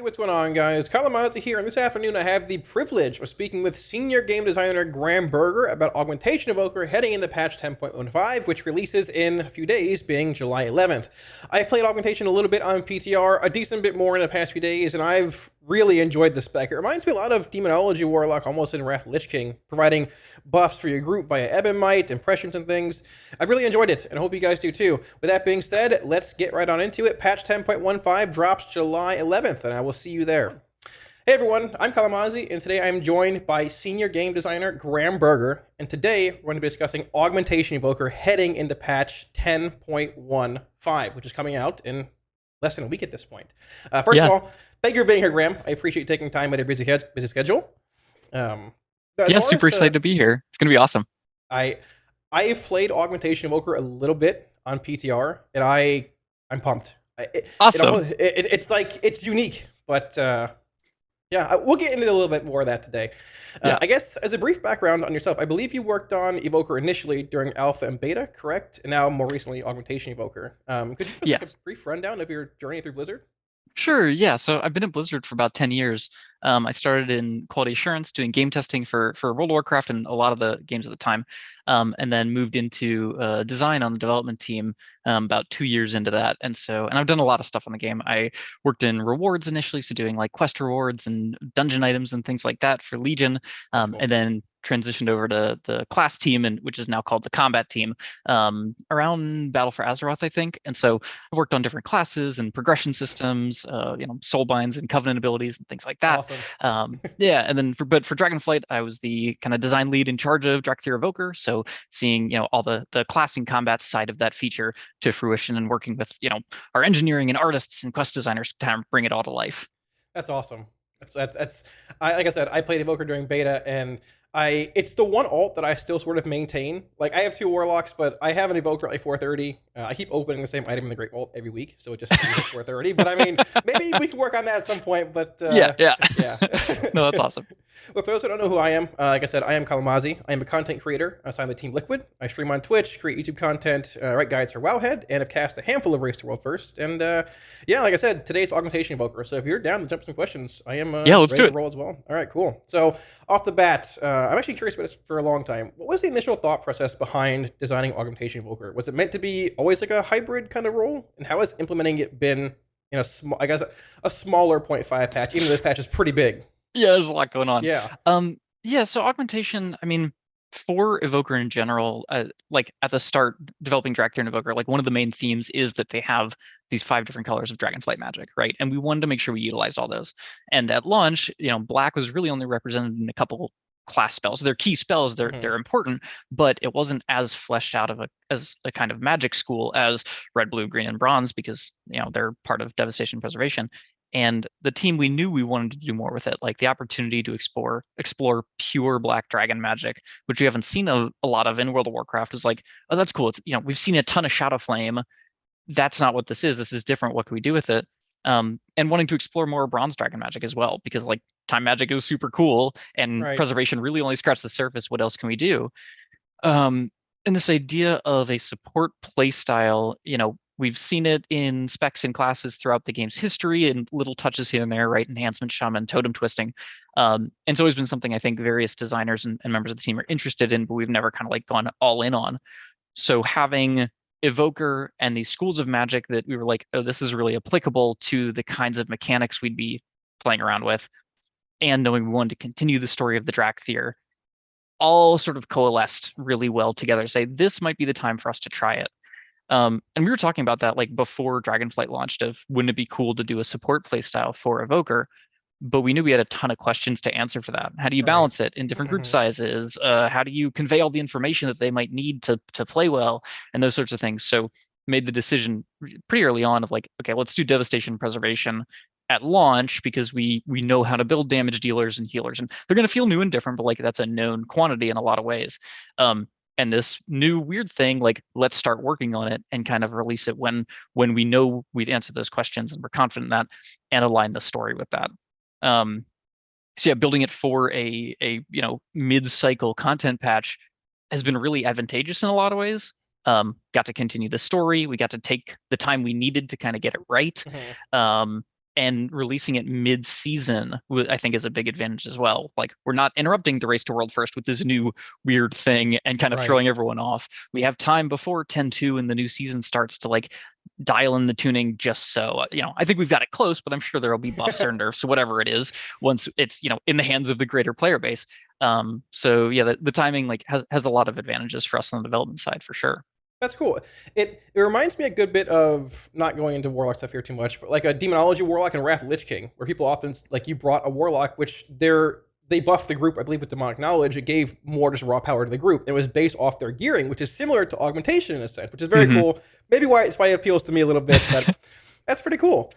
Hey, what's going on, guys? Kalamazi here, and this afternoon I have the privilege of speaking with senior game designer Berger about Augmentation Evoker heading into patch 10.1.5, which releases in a few days, being July 11th. I've played Augmentation a little bit on PTR, a decent bit more in the past few days, and I've really enjoyed the spec. It reminds me a lot of Demonology Warlock, almost in Wrath Lich King, providing buffs for your group via Ebonmite and Prescience and things. I've really enjoyed it, and I hope you guys do too. With that being said, let's get right on into it. Patch 10.15 drops July 11th, and I will see you there. Hey everyone, I'm Kalamazi, and today I'm joined by senior game designer Berger, and today we're going to be discussing Augmentation Evoker heading into patch 10.15, which is coming out in less than a week at this point. First of all, thank you for being here, Graham. I appreciate you taking time out of your busy schedule. Super excited to be here. It's going to be awesome. I've played Augmentation Evoker a little bit on PTR, and I'm pumped. Awesome. It's like, it's unique, but yeah, we'll get into a little bit more of that today. I guess as a brief background on yourself, I believe you worked on Evoker initially during Alpha and Beta, correct? And now more recently, Augmentation Evoker. Could you give us a brief rundown of your journey through Blizzard? Sure, yeah. So I've been at Blizzard for about 10 years. I started in quality assurance, doing game testing for World of Warcraft and a lot of the games at the time, and then moved into design on the development team about 2 years into that. And I've done a lot of stuff on the game. I worked in rewards initially, so doing like quest rewards and dungeon items and things like that for Legion, Cool. and then transitioned over to the class team, and which is now called the combat team, around Battle for Azeroth, I think. And so I've worked on different classes and progression systems, soulbinds and covenant abilities and things like that. Awesome. And then for Dragonflight, I was the kind of design lead in charge of Drakthir Evoker. So seeing all the class and combat side of that feature to fruition, and working with our engineering and artists and quest designers to kind of bring it all to life. That's awesome. Like I said, I played Evoker during beta, and it's the one alt that I still sort of maintain. Like, I have two Warlocks, but I have an Evoker at like 430. I keep opening the same item in the Great Vault every week, so it just stays at 430. But I mean, maybe we can work on that at some point. But yeah. No, that's awesome. Well, for those who don't know who I am, like I said, I am Kalamazi. I am a content creator assigned to Team Liquid. I stream on Twitch, create YouTube content, write guides for WoWhead, and have cast a handful of Race to World First. And yeah, like I said, today's Augmentation Evoker. So if you're down to jump some questions, I am let's ready do to roll as well. All right, cool. So off the bat, I'm actually curious about this for a long time. What was the initial thought process behind designing Augmentation Evoker? Was it meant to be always like a hybrid kind of role? And how has implementing it been in a smaller 0.5 patch, even though this patch is pretty big? Yeah, there's a lot going on. Yeah. So augmentation, I mean, for Evoker in general, like at the start, developing Drakthir and Evoker, like one of the main themes is that they have these 5 different colors of Dragonflight magic, right? And we wanted to make sure we utilized all those. And at launch, black was really only represented in a couple class spells. They're key spells, they're important, but it wasn't as fleshed out as a kind of magic school as red, blue, green, and bronze, because they're part of Devastation and Preservation. And the team, we knew we wanted to do more with it, like the opportunity to explore pure black dragon magic, which we haven't seen a lot of in World of Warcraft. Is like, oh, that's cool. It's we've seen a ton of Shadow Flame. That's not what this is. This is different. What can we do with it? And wanting to explore more bronze dragon magic as well, because like time magic is super cool, and preservation really only scratched the surface. What else can we do? And this idea of a support playstyle, we've seen it in specs and classes throughout the game's history, and little touches here and there, right? Enhancement, shaman, totem twisting. And it's always been something I think various designers and members of the team are interested in, but we've never kind of like gone all in on. So having Evoker and these schools of magic that we were like, oh, this is really applicable to the kinds of mechanics we'd be playing around with, and knowing we wanted to continue the story of the Drakthir, all sort of coalesced really well together. Say, this might be the time for us to try it. And we were talking about that like before Dragonflight launched, of wouldn't it be cool to do a support playstyle for Evoker? But we knew we had a ton of questions to answer for that. How do you balance it in different group sizes? How do you convey all the information that they might need to play well, and those sorts of things? So made the decision pretty early on of like, okay, let's do Devastation Preservation at launch, because we know how to build damage dealers and healers, and they're going to feel new and different, but like that's a known quantity in a lot of ways. And this new weird thing, like, let's start working on it and kind of release it when we know we've answered those questions and we're confident in that, and align the story with that. So yeah, building it for a mid-cycle content patch has been really advantageous in a lot of ways. Got to continue the story. We got to take the time we needed to kind of get it right. and releasing it mid-season, I think, is a big advantage as well. Like, we're not interrupting the race to world first with this new weird thing and kind of Right. throwing everyone off. We have time before 10.2 and the new season starts to like dial in the tuning just so, I think we've got it close, but I'm sure there'll be buffs or nerfs, whatever it is, once it's, in the hands of the greater player base. So yeah, the timing like has a lot of advantages for us on the development side for sure. That's cool. It reminds me a good bit of, not going into Warlock stuff here too much, but like a Demonology Warlock and Wrath Lich King, where people often like you brought a Warlock, which they buffed the group, I believe, with Demonic Knowledge. It gave more just raw power to the group. It was based off their gearing, which is similar to Augmentation in a sense, which is very Mhm. cool. Maybe why it appeals to me a little bit, but that's pretty cool.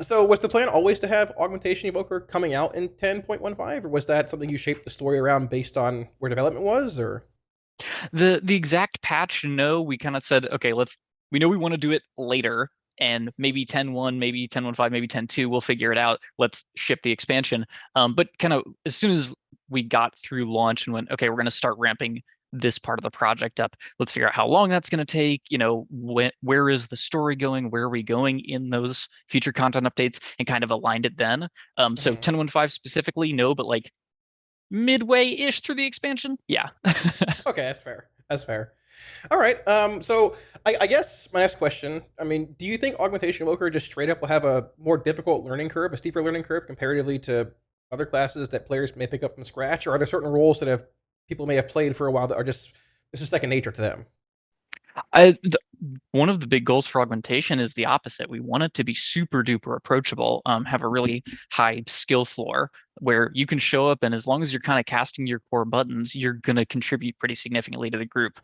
So was the plan always to have Augmentation Evoker coming out in 10.15, or was that something you shaped the story around based on where development was, or? The exact patch, no, we kind of said, okay, we know we want to do it later, and maybe 10.1, maybe 10.15, maybe 10.2, we'll figure it out. Let's ship the expansion. But kind of as soon as we got through launch and went, okay, we're going to start ramping this part of the project up. Let's figure out how long that's going to take. Where is the story going? Where are we going in those future content updates? And kind of aligned it then. So Mhm. 10.15 specifically, no, but like midway-ish through the expansion, yeah. Okay, that's fair. That's fair. All right. So I guess my next question. I mean, do you think Augmentation Evoker just straight up will have a more difficult learning curve, a steeper learning curve comparatively to other classes that players may pick up from scratch, or are there certain roles that have people may have played for a while that are just this is second nature to them? One of the big goals for augmentation is the opposite. We want it to be super duper approachable, have a really high skill floor where you can show up, and as long as you're kind of casting your core buttons, you're going to contribute pretty significantly to the group.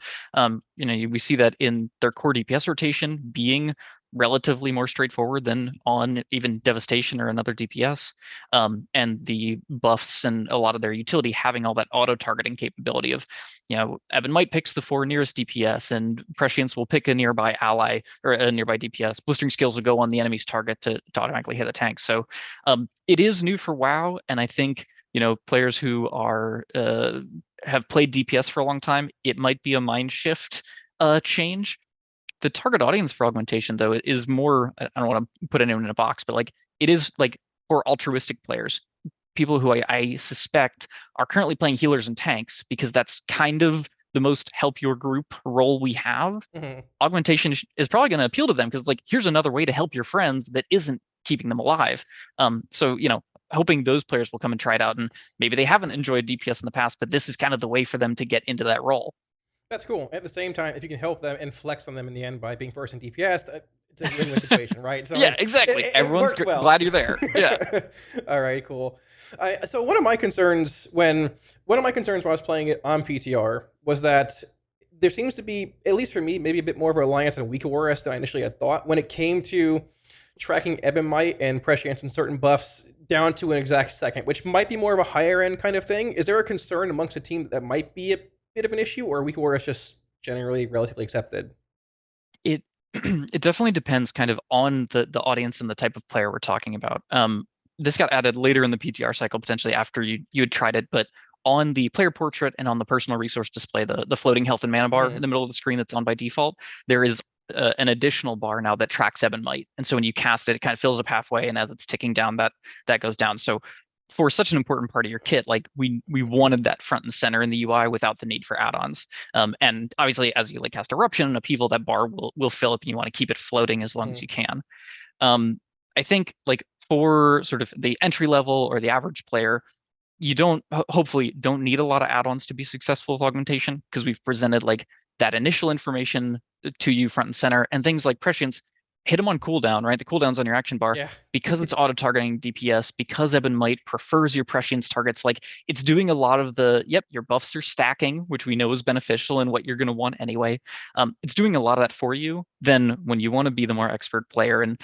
We see that in their core DPS rotation being relatively more straightforward than on even Devastation or another DPS, and the buffs and a lot of their utility having all that auto targeting capability of, Ebon Might picks the 4 nearest DPS, and Prescience will pick a nearby ally or a nearby DPS. Blistering skills will go on the enemy's target to automatically hit the tank. So it is new for WoW, and I think players who are have played DPS for a long time, it might be a mind shift change. The target audience for augmentation, though, is more, I don't want to put anyone in a box, but like it is like for altruistic players, people who I suspect are currently playing healers and tanks because that's kind of the most help your group role we have. Hmm. Augmentation is probably going to appeal to them because like here's another way to help your friends that isn't keeping them alive. So hoping those players will come and try it out, and maybe they haven't enjoyed DPS in the past, but this is kind of the way for them to get into that role. That's cool. At the same time, if you can help them and flex on them in the end by being first in DPS, it's a win-win situation, right? So Yeah, exactly. it Everyone's works well. glad you're there. Yeah. All right, cool. So one of my concerns when I was playing it on PTR was that there seems to be, at least for me, maybe a bit more of a reliance on weak awareness than I initially had thought when it came to tracking Ebon Might and Prescience and certain buffs down to an exact second, which might be more of a higher end kind of thing. Is there a concern amongst the team that might be a bit of an issue, or weak awareness just generally relatively accepted? It it definitely depends kind of on the audience and the type of player we're talking about. This got added later in the PTR cycle, potentially after you had tried it, but on the player portrait and on the personal resource display, the floating health and mana bar Hmm. in the middle of the screen that's on by default, there is an additional bar now that tracks Ebon Might. And so when you cast it, it kind of fills up halfway, and as it's ticking down, that goes down. So for such an important part of your kit, like we wanted that front and center in the UI without the need for add-ons. And obviously, as you like cast Eruption and Upheaval, that bar will fill up, and you want to keep it floating as long as Hmm. you can. I think like for sort of the entry level or the average player, you hopefully don't need a lot of add-ons to be successful with augmentation, because we've presented like that initial information to you front and center, and things like Prescience hit them on cooldown, right? The cooldown's on your action bar Yeah. because it's auto targeting DPS, because Ebon Might prefers your Prescience targets. Like it's doing a lot of your buffs are stacking, which we know is beneficial and what you're going to want anyway. It's doing a lot of that for you. Then when you want to be the more expert player and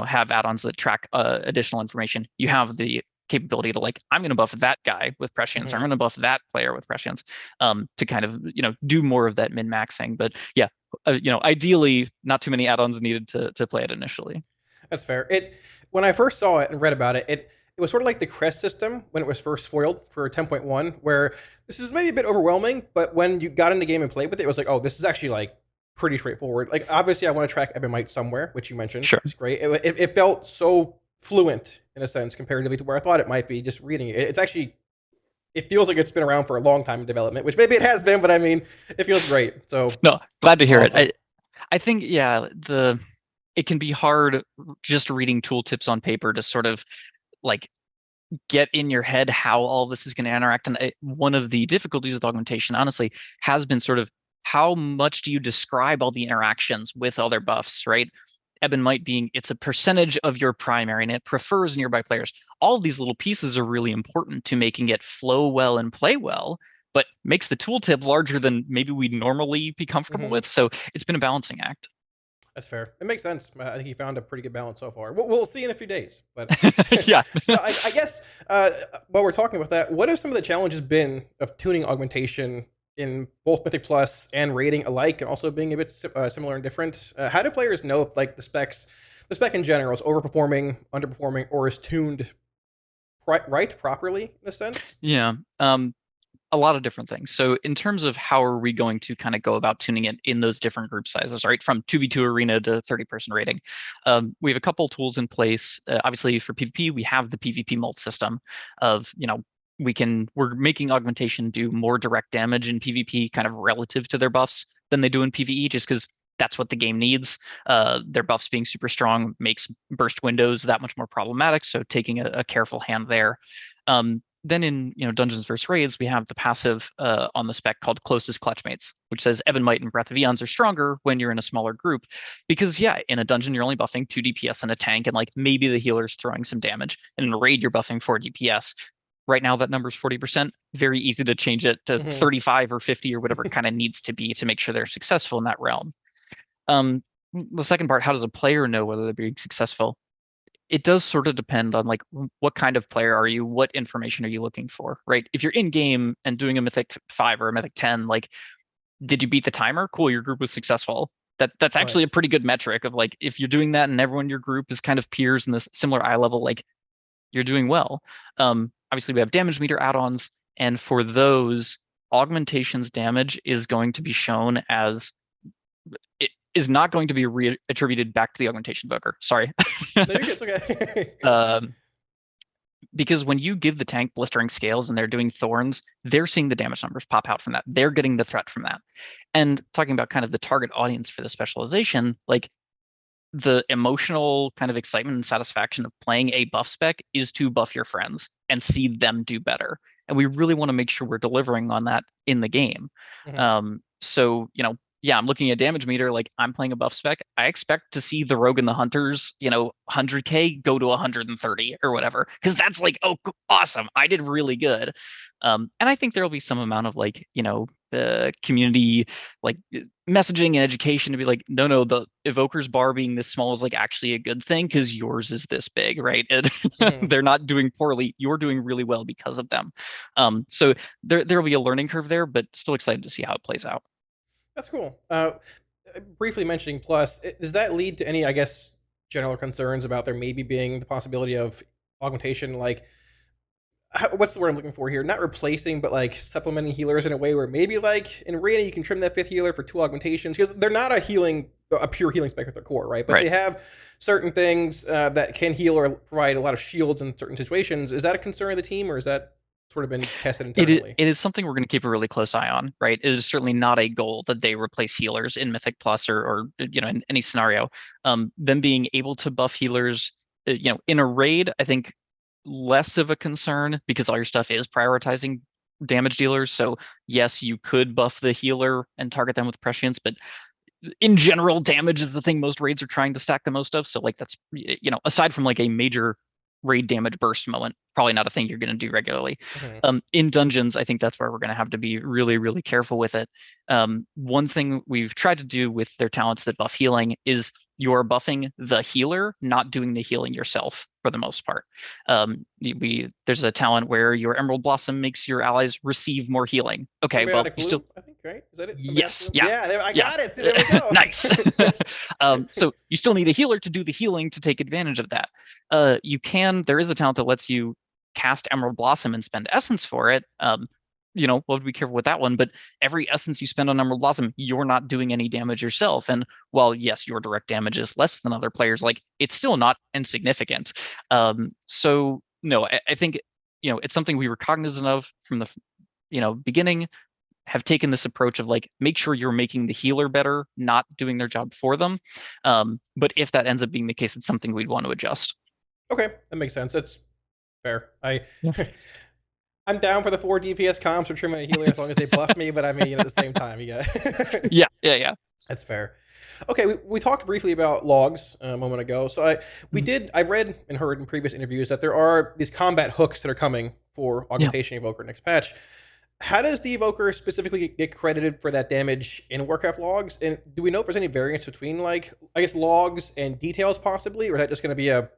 have add-ons that track additional information, you have the capability to like, I'm going to buff that guy with Prescience, I'm Hmm. going to buff that player with Prescience, to kind of do more of that min-maxing. But yeah, ideally not too many add-ons needed to play it initially. That's fair. It When I first saw it and read about it, it was sort of like the crest system when it was first spoiled for 10.1, where this is maybe a bit overwhelming, but when you got in the game and played with it, it was like, oh, this is actually like pretty straightforward. Like obviously, I want to track Ebon Might somewhere, which you mentioned. Sure. It's great. It felt so fluent in a sense comparatively to where I thought it might be just reading it. It's actually, it feels like it's been around for a long time in development, which maybe it has been, but I mean, it feels great. So No, glad to hear awesome. it. I think it can be hard just reading tooltips on paper to sort of like get in your head how all this is going to interact. And one of the difficulties with augmentation, honestly, has been sort of how much do you describe all the interactions with other buffs, right? Ebb and Might being it's a percentage of your primary and it prefers nearby players. All of these little pieces are really important to making it flow well and play well, but makes the tooltip larger than maybe we'd normally be comfortable with. So it's been a balancing act. That's fair. It makes sense. I think you found a pretty good balance so far. We'll see in a few days. But Yeah. so I guess while we're talking about that, what have some of the challenges been of tuning augmentation in both Mythic Plus and rating alike, and also being a bit similar and different? How do players know if like the spec in general is overperforming, underperforming, or is tuned right properly in a sense? Yeah. A lot of different things. So in terms of how are we going to kind of go about tuning it in those different group sizes, right? From 2v2 arena to 30-person rating. We have a couple tools in place. Obviously for PvP, we have the PvP mult system of, we're making augmentation do more direct damage in PvP kind of relative to their buffs than they do in PvE, just because that's what the game needs. Their buffs being super strong makes burst windows that much more problematic. So taking a careful hand there. Then in Dungeons versus Raids, we have the passive on the spec called Closest Clutchmates, which says Ebb and Might and Breath of Eons are stronger when you're in a smaller group, because in a dungeon you're only buffing 2 DPS and a tank, and like maybe the healer's throwing some damage. And in a raid you're buffing 4 DPS. Right now that number's 40%. Very easy to change it to 35 or 50 or whatever it kind of needs to be to make sure they're successful in that realm. The second part, how does a player know whether they're being successful? It does sort of depend on like what kind of player are you, what information are you looking for, right? If you're in game and doing a Mythic 5 or a Mythic 10, like, did you beat the timer? Cool, your group was successful. That's actually a pretty good metric of like, if you're doing that and everyone in your group is kind of peers in this similar eye level, like you're doing well. Obviously we have damage meter add-ons, and for those, augmentation's damage is going to be shown as is not going to be attributed back to the augmentation evoker. Sorry. No, it's okay. Because when you give the tank blistering scales and they're doing thorns, they're seeing the damage numbers pop out from that. They're getting the threat from that. And talking about kind of the target audience for the specialization, like the emotional kind of excitement and satisfaction of playing a buff spec is to buff your friends and see them do better. And we really want to make sure we're delivering on that in the game. So, I'm looking at damage meter, like I'm playing a buff spec. I expect to see the rogue and the hunters, 100k go to 130 or whatever, because that's like, oh, awesome, I did really good. And I think there'll be some amount of like, community like messaging and education to be like, no, the evoker's bar being this small is like actually a good thing because yours is this big, right? And they're not doing poorly. You're doing really well because of them. So there'll be a learning curve there, but still excited to see how it plays out. That's cool. Briefly mentioning Plus, does that lead to any, I guess, general concerns about there maybe being the possibility of augmentation, like, what's the word I'm looking for here? Not replacing, but like supplementing healers in a way where maybe like in Arena you can trim that 5th healer for 2 augmentations, because they're not a pure healing spec at their core, right? But they have certain things that can heal or provide a lot of shields in certain situations. Is that a concern of the team, or is that sort of been tested internally? It is something we're going to keep a really close eye on, right? It is certainly not a goal that they replace healers in Mythic Plus or in any scenario. Them being able to buff healers, in a raid, I think less of a concern because all your stuff is prioritizing damage dealers. So yes, you could buff the healer and target them with Prescience, but in general, damage is the thing most raids are trying to stack the most of. So like that's, aside from like a major raid damage burst moment, probably not a thing you're going to do regularly. In dungeons, I think that's where we're going to have to be really, really careful with it. One thing we've tried to do with their talents that buff healing is you're buffing the healer, not doing the healing yourself for the most part. There's a talent where your Emerald Blossom makes your allies receive more healing. Okay, Symbiotic well, blue, you still, I think, right? Is that it? yes, yeah, I got it. So there we go. Nice. So you still need a healer to do the healing to take advantage of that. There is a talent that lets you cast Emerald Blossom and spend essence for it. love to be careful with that one. But every essence you spend on Emerald Blossom, you're not doing any damage yourself. And while yes, your direct damage is less than other players, like it's still not insignificant. So no, I think it's something we were cognizant of from the beginning. Have taken this approach of like make sure you're making the healer better, not doing their job for them. But if that ends up being the case, it's something we'd want to adjust. Okay, that makes sense. That's fair. Yeah. I'm down for the 4 DPS comps for trimming a healer as long as they buff me, but I mean, at the same time, yeah. Yeah. That's fair. Okay, we talked briefly about logs a moment ago. So I've read and heard in previous interviews that there are these combat hooks that are coming for Augmentation Evoker next patch. How does the Evoker specifically get credited for that damage in Warcraft logs? And do we know if there's any variance between, like, I guess, logs and details possibly? Or is that just going to be a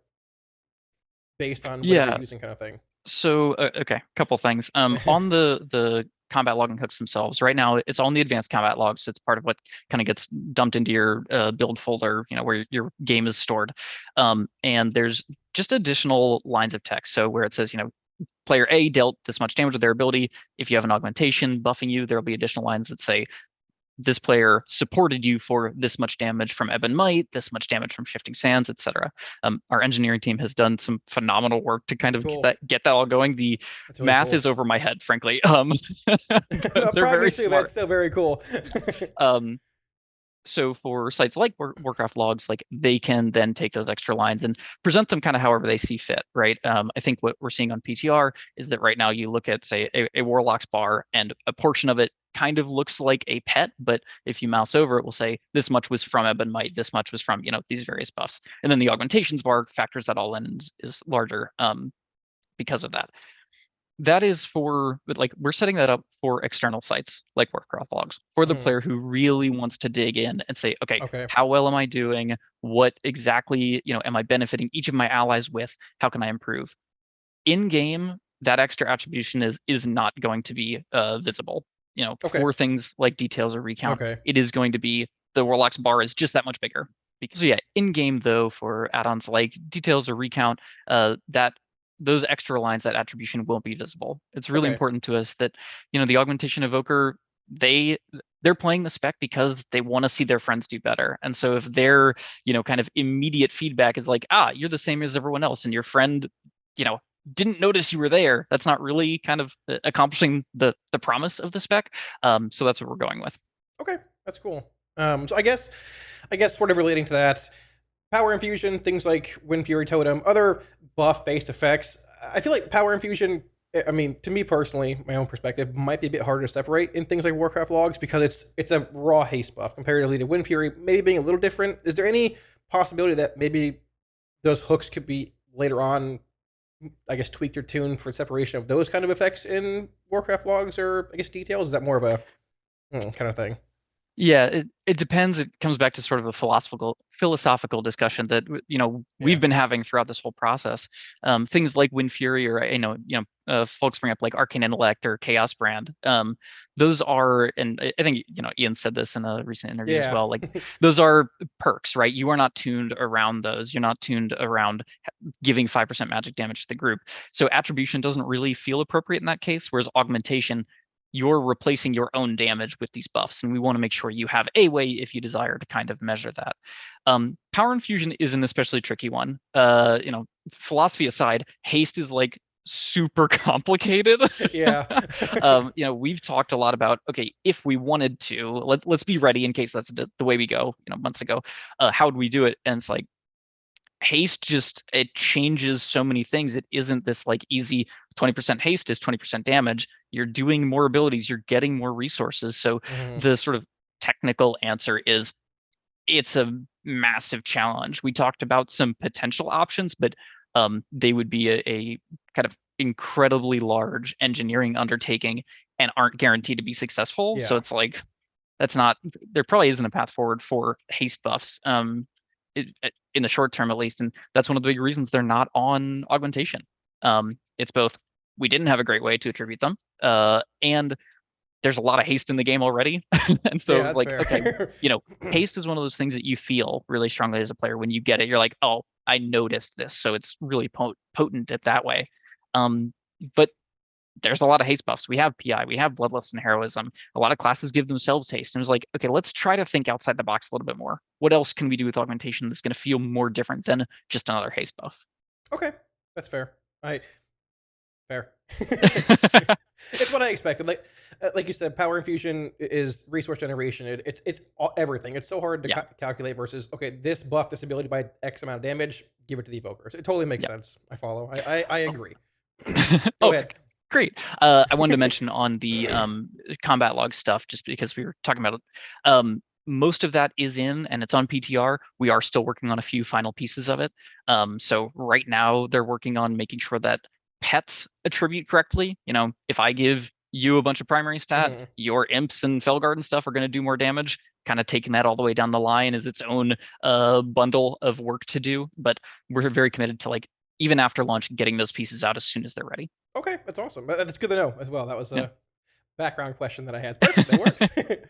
based on what you're using kind of thing? So, okay, couple things. On the combat logging hooks themselves, right now it's on the advanced combat logs. It's part of what kind of gets dumped into your build folder, where your game is stored. And there's just additional lines of text. So where it says, player A dealt this much damage with their ability. If you have an augmentation buffing you, there'll be additional lines that say this player supported you for this much damage from Ebb and Might, this much damage from Shifting Sands, etc. Our engineering team has done some phenomenal work to kind of get that all going. The really math is over my head, frankly. They're very smart. That's still very cool. So for sites like Warcraft logs, like they can then take those extra lines and present them kind of however they see fit, right? I think what we're seeing on PTR is that right now you look at, say, a Warlock's bar, and a portion of it kind of looks like a pet, but if you mouse over it will say this much was from Ebb and Might, this much was from these various buffs, and then the augmentations bar factors that all in and is larger because of that. That is we're setting that up for external sites like Warcraft logs for the player who really wants to dig in and say, okay, how well am I doing? What exactly, am I benefiting each of my allies with? How can I improve? In game, that extra attribution is not going to be visible. For things like details or recount, it is going to be the Warlock's bar is just that much bigger. So yeah, in game though, for add-ons like details or recount, those extra lines, that attribution won't be visible. It's really important to us that, the Augmentation Evoker, they're playing the spec because they want to see their friends do better. And so if their, kind of immediate feedback is like, you're the same as everyone else, and your friend, didn't notice you were there, that's not really kind of accomplishing the promise of the spec. So that's what we're going with. Okay, that's cool. So I guess sort of relating to that, Power Infusion, things like Wind Fury Totem, other buff-based effects. I feel like Power Infusion, I mean, to me personally, my own perspective, might be a bit harder to separate in things like Warcraft logs because it's a raw haste buff comparatively to Wind Fury, maybe being a little different. Is there any possibility that maybe those hooks could be later on, I guess, tweaked or tuned for separation of those kind of effects in Warcraft logs or, I guess, details? Is that more of a kind of thing? Yeah, it depends. It comes back to sort of a philosophical discussion that we've been having throughout this whole process. Things like Wind Fury, or folks bring up like Arcane Intellect or Chaos Brand. Those are, and I think Ian said this in a recent interview as well. Like those are perks, right? You are not tuned around those. You're not tuned around giving 5% magic damage to the group. So attribution doesn't really feel appropriate in that case. Whereas augmentation, you're replacing your own damage with these buffs, and we want to make sure you have a way, if you desire, to kind of measure that. Power Infusion is an especially tricky one. Philosophy aside, haste is like super complicated. Yeah. We've talked a lot about, okay, if we wanted to, let's be ready in case that's the way we go, months ago, how would we do it? And it's like, haste it changes so many things. It isn't this like easy 20% haste is 20% damage. You're doing more abilities, you're getting more resources. So the sort of technical answer is it's a massive challenge. We talked about some potential options, but they would be a kind of incredibly large engineering undertaking and aren't guaranteed to be successful. So it's like there probably isn't a path forward for haste buffs. In the short term, at least, and that's one of the big reasons they're not on augmentation. It's both we didn't have a great way to attribute them, and there's a lot of haste in the game already, and so it's like fair. Okay, haste is one of those things that you feel really strongly as a player when you get it. You're like, oh, I noticed this, so it's really potent at that way. But there's a lot of haste buffs. We have PI, we have Bloodlust and Heroism. A lot of classes give themselves haste. And it was like, okay, let's try to think outside the box a little bit more. What else can we do with augmentation that's going to feel more different than just another haste buff? Okay, that's fair. Fair. It's what I expected. Like you said, power infusion is resource generation. It's everything. It's so hard to calculate versus, okay, this buff this ability by X amount of damage, give it to the evoker. So it totally makes sense. I follow. I agree. Go ahead. Great. I wanted to mention on the combat log stuff, just because we were talking about it. Most of that is in, and it's on PTR. We are still working on a few final pieces of it. So right now they're working on making sure that pets attribute correctly. If I give you a bunch of primary stat, your imps and Felguard and stuff are going to do more damage. Kind of taking that all the way down the line is its own bundle of work to do. But we're very committed to, even after launch, getting those pieces out as soon as they're ready. Okay, that's awesome. That's good to know as well. That was a background question that I had. It's perfect. That works.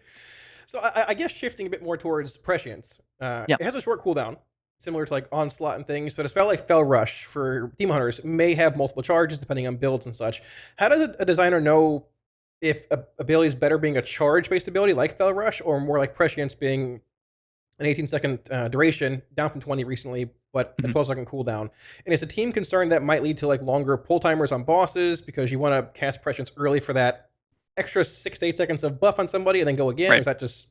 So I guess shifting a bit more towards Prescience. It has a short cooldown, similar to Onslaught and things, but a spell like Fell Rush for Demon Hunters may have multiple charges depending on builds and such. How does a designer know if a ability is better being a charge-based ability like Fell Rush, or more like Prescience being an 18-second duration, down from 20 recently, but a 12-second cooldown? And is the team concerned that might lead to longer pull timers on bosses because you want to cast Prescience early for that extra 6 to 8 seconds of buff on somebody and then go again? Or is that just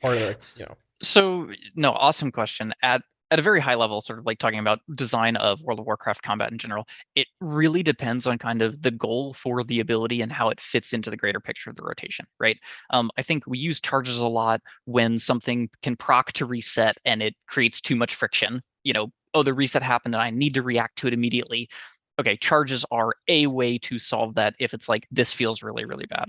part of the, So, no, awesome question. At a very high level, sort of talking about design of World of Warcraft combat in general, it really depends on kind of the goal for the ability and how it fits into the greater picture of the rotation, right? I think we use charges a lot when something can proc to reset and it creates too much friction. Oh, the reset happened and I need to react to it immediately. Okay, charges are a way to solve that if it's this feels really, really bad.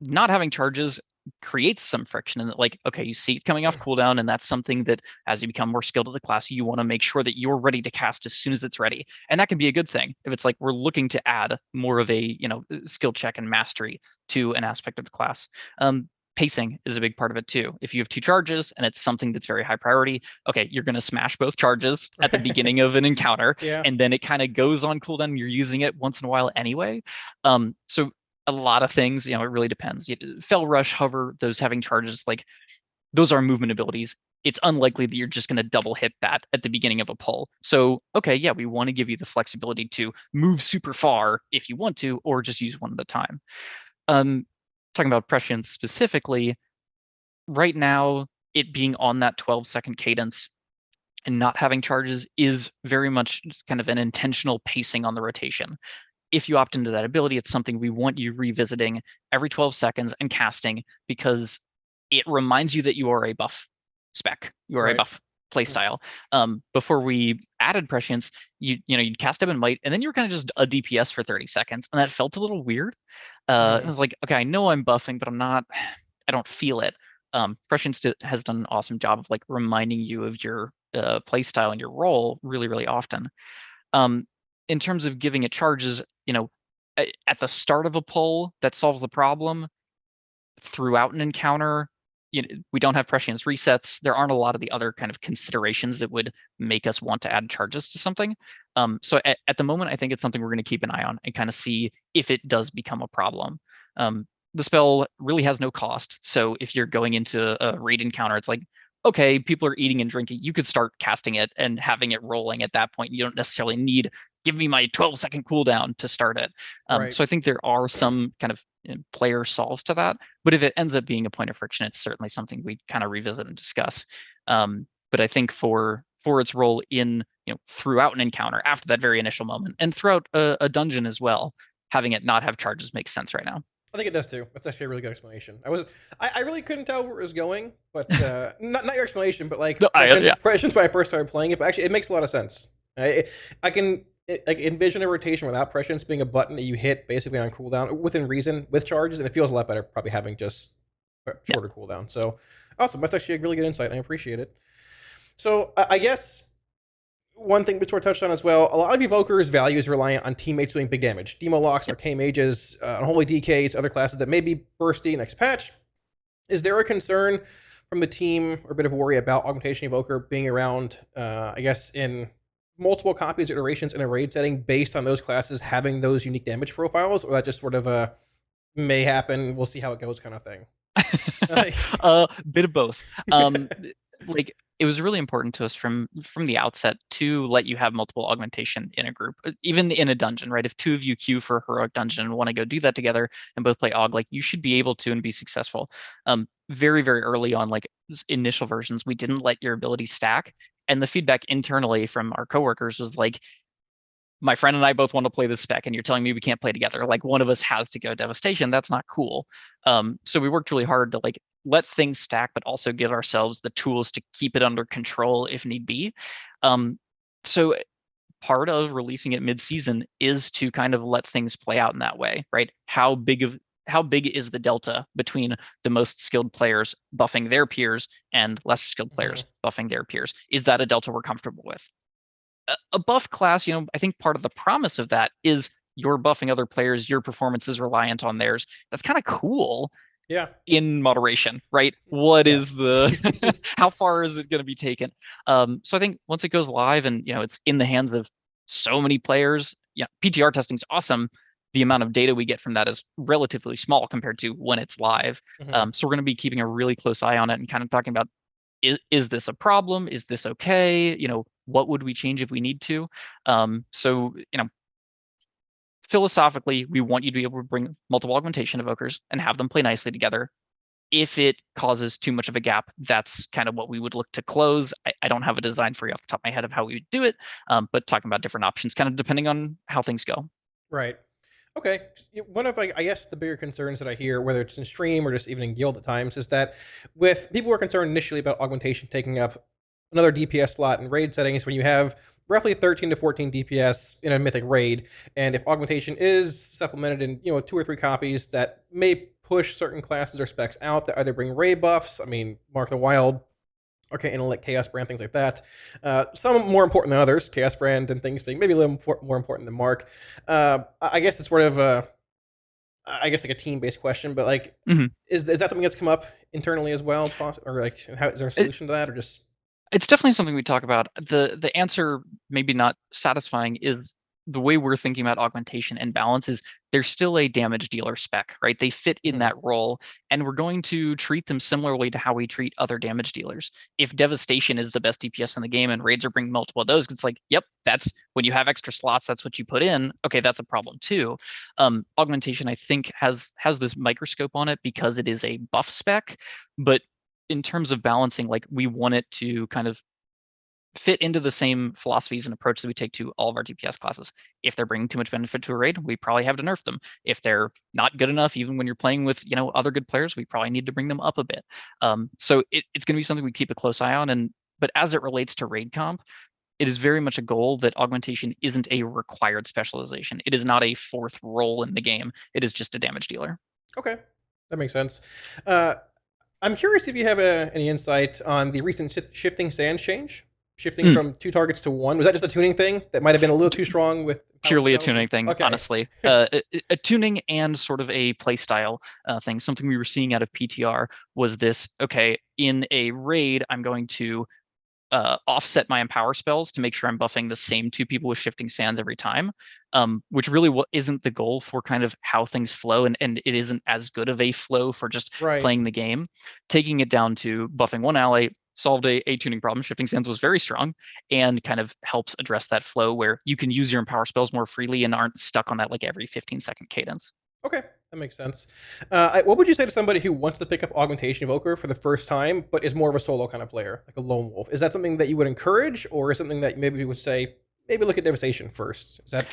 Not having charges creates some friction in that, okay, you see it coming off cooldown, and that's something that as you become more skilled at the class, you want to make sure that you're ready to cast as soon as it's ready. And that can be a good thing if it's we're looking to add more of a skill check and mastery to an aspect of the class. Pacing is a big part of it too. If you have 2 charges and it's something that's very high priority, okay, you're going to smash both charges at the beginning of an encounter, and then it kind of goes on cooldown. You're using it once in a while anyway. So a lot of things, it really depends. Fell Rush, Hover, those having charges, those are movement abilities. It's unlikely that you're just going to double hit that at the beginning of a pull. So, okay, yeah, we want to give you the flexibility to move super far if you want to, or just use one at a time. Talking about Prescience specifically, right now, it being on that 12-second cadence and not having charges is very much just kind of an intentional pacing on the rotation. If you opt into that ability, it's something we want you revisiting every 12 seconds and casting, because it reminds you that you are a buff spec, you are a buff playstyle. Before we added Prescience, you'd cast Ebb and Might, and then you were kind of just a DPS for 30 seconds, and that felt a little weird. I was like, okay, I know I'm buffing, but I don't feel it. Prescience has done an awesome job of reminding you of your playstyle and your role really, really often. In terms of giving it charges, at the start of a pull, that solves the problem. Throughout an encounter, we don't have Prescience resets. There aren't a lot of the other kind of considerations that would make us want to add charges to something. So at the moment, I think it's something we're going to keep an eye on and kind of see if it does become a problem. The spell really has no cost. So if you're going into a raid encounter, it's okay, people are eating and drinking. You could start casting it and having it rolling at that point. You don't necessarily need, give me my 12-second cooldown to start it. So I think there are some kind of player solves to that. But if it ends up being a point of friction, it's certainly something we kind of revisit and discuss. But I think for its role in, throughout an encounter, after that very initial moment, and throughout a dungeon as well, having it not have charges makes sense right now. I think it does too. That's actually a really good explanation. I really couldn't tell where it was going, but not your explanation, but Prescience when I first started playing it. But actually, it makes a lot of sense. I can envision a rotation without Prescience being a button that you hit basically on cooldown within reason with charges, and it feels a lot better probably having just a shorter cooldown. So awesome. That's actually a really good insight. I appreciate it. So I guess one thing Bitor touched on as well, a lot of Evokers' value is reliant on teammates doing big damage. Demo Locks, Arcane Mages, Unholy DKs, other classes that may be bursty next patch. Is there a concern from the team or a bit of a worry about Augmentation Evoker being around, I guess, in multiple copies or iterations in a raid setting based on those classes having those unique damage profiles, or that just sort of a may happen, we'll see how it goes kind of thing? Like, A bit of both. Like it was really important to us from the outset to let you have multiple augmentation in a group, even in a dungeon, right? If two of you queue for a heroic dungeon and want to go do that together and both play aug, like you should be able to and be successful. Very, very early on, like initial versions, we didn't let your ability stack. And the feedback internally from our coworkers was like, my friend and I both want to play this spec, and you're telling me we can't play together. Like one of us has to go devastation. That's not cool. So we worked really hard to like let things stack, but also give ourselves the tools to keep it under control if need be. So part of releasing it mid-season is to kind of let things play out in that way, right? How big is the delta between the most skilled players buffing their peers and lesser skilled players buffing their peers? Is that a delta we're comfortable with? A buff class, I think part of the promise of that is you're buffing other players, your performance is reliant on theirs. That's kind of cool yeah. in moderation, right? What is Yes. the how far is it going to be taken? So I think once it goes live and it's in the hands of so many players, yeah, PTR testing is awesome. The amount of data we get from that is relatively small compared to when it's live. So we're going to be keeping a really close eye on it and kind of talking about is this a problem? Is this okay? What would we change if we need to? So philosophically, we want you to be able to bring multiple augmentation evokers and have them play nicely together. If it causes too much of a gap, that's kind of what we would look to close. I don't have a design for you off the top of my head of how we would do it, but talking about different options, kind of depending on how things go. Right. Okay. One of, I guess, the bigger concerns that I hear, whether it's in stream or just even in guild at times, is that with people were concerned initially about augmentation taking up another DPS slot in raid settings when you have roughly 13 to 14 DPS in a mythic raid, and if augmentation is supplemented in 2 or 3 copies, that may push certain classes or specs out that either bring raid buffs. I mean, Mark the Wild. Okay, intellect, chaos brand, things like that. Some more important than others, chaos brand and things being maybe a little more important than Mark. I guess it's sort of I guess like a team-based question, but like, is that something that's come up internally as well, or like, how is there a solution to that, or just? It's definitely something we talk about. The answer, maybe not satisfying, is the way we're thinking about augmentation and balance is they're still a damage dealer spec, right? They fit in that role, and we're going to treat them similarly to how we treat other damage dealers. If devastation is the best DPS in the game and raids are bringing multiple of those, it's like, yep, that's when you have extra slots, that's what you put in. Okay, that's a problem too. Augmentation, I think, has this microscope on it because it is a buff spec, but in terms of balancing, like we want it to kind of fit into the same philosophies and approach that we take to all of our DPS classes. If they're bringing too much benefit to a raid, we probably have to nerf them. If they're not good enough, even when you're playing with other good players, we probably need to bring them up a bit. So it's going to be something we keep a close eye on. But as it relates to raid comp, it is very much a goal that augmentation isn't a required specialization. It is not a fourth role in the game. It is just a damage dealer. Okay, that makes sense. I'm curious if you have any insight on the recent shifting sands change. Shifting from 2 targets to 1. Was that just a tuning thing that might have been a little too strong with purely a tuning thing, okay. Honestly. A tuning and sort of a playstyle thing. Something we were seeing out of PTR was this, okay, in a raid, I'm going to offset my empower spells to make sure I'm buffing the same 2 people with shifting sands every time, which really isn't the goal for kind of how things flow, and it isn't as good of a flow for just playing the game. Taking it down to buffing 1 ally solved a tuning problem. Shifting sands was very strong and kind of helps address that flow where you can use your empower spells more freely and aren't stuck on that like every 15-second cadence. Okay, that makes sense. What would you say to somebody who wants to pick up Augmentation Evoker for the first time, but is more of a solo kind of player, like a lone wolf? Is that something that you would encourage, or is something that maybe you would say, maybe look at Devastation first? Is that?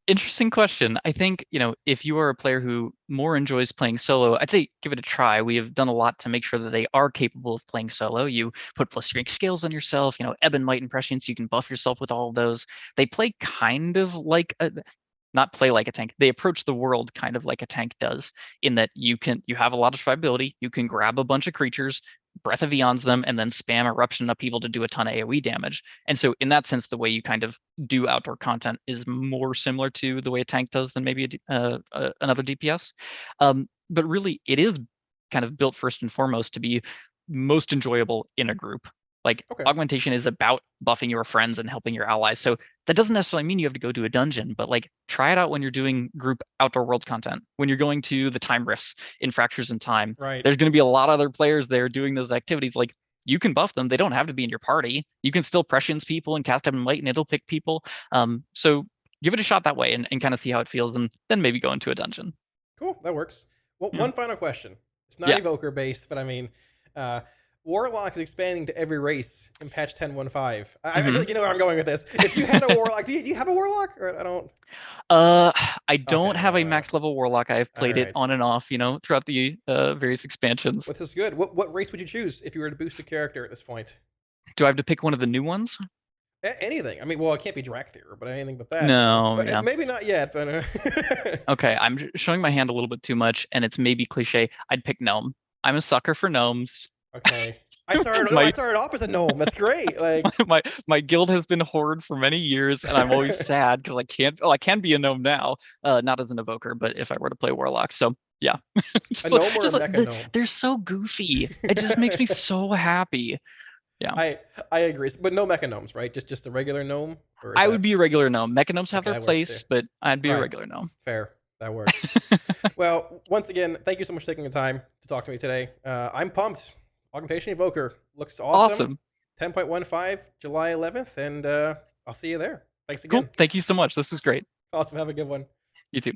Interesting question. I think, if you are a player who more enjoys playing solo, I'd say give it a try. We have done a lot to make sure that they are capable of playing solo. You put plus strength scales on yourself, Ebb and Might and Prescience, you can buff yourself with all of those. They play kind of like not play like a tank. They approach the world kind of like a tank does, in that you have a lot of survivability. You can grab a bunch of creatures, Breath of Eons them, and then spam Eruption Upheaval to do a ton of AoE damage. And so in that sense, the way you kind of do outdoor content is more similar to the way a tank does than maybe another DPS. But really, it is kind of built first and foremost to be most enjoyable in a group. Like Okay. augmentation is about buffing your friends and helping your allies. So that doesn't necessarily mean you have to go to a dungeon, but like try it out when you're doing group outdoor world content. When you're going to the time rifts in Fractures in Time, Right. there's going to be a lot of other players there doing those activities. Like you can buff them. They don't have to be in your party. You can still prescience people and cast Heaven Light and it'll pick people. So give it a shot that way and kind of see how it feels and then maybe go into a dungeon. Cool. That works. Well, Yeah. one final question. It's not Yeah. Evoker based, but I mean, Warlock is expanding to every race in patch 10.1.5. I feel like you know where I'm going with this. If you had a Warlock, do you have a Warlock? Or I don't. I don't Okay, have a max level Warlock. I've played it alright. on and off, throughout the various expansions. Well, this is good. What race would you choose if you were to boost a character at this point? Do I have to pick one of the new ones? Anything. I mean, well, it can't be Drakthir, but anything but that. No, But yeah. maybe not yet. But Okay, I'm showing my hand a little bit too much, and it's maybe cliche. I'd pick gnome. I'm a sucker for gnomes. okay. I started off as a gnome. That's great. Like my guild has been horde for many years, and I'm always sad because I can't. Oh, I can be a gnome now, not as an evoker, but if I were to play warlock, so yeah. a gnome or a mecha gnome. They're so goofy. It just makes me so happy. Yeah, I agree, but no mecha gnomes, right? Just a regular gnome. Or I would be a regular gnome. Mecha gnomes have Okay, their that works place, too. but I'd be a Right. regular gnome. Fair. That works. Well, once again, thank you so much for taking the time to talk to me today. I'm pumped. Augmentation Evoker looks awesome. 10.15 July 11th, and I'll see you there. Thanks again. Cool. Thank you so much. This was great. Awesome. Have a good one. You too.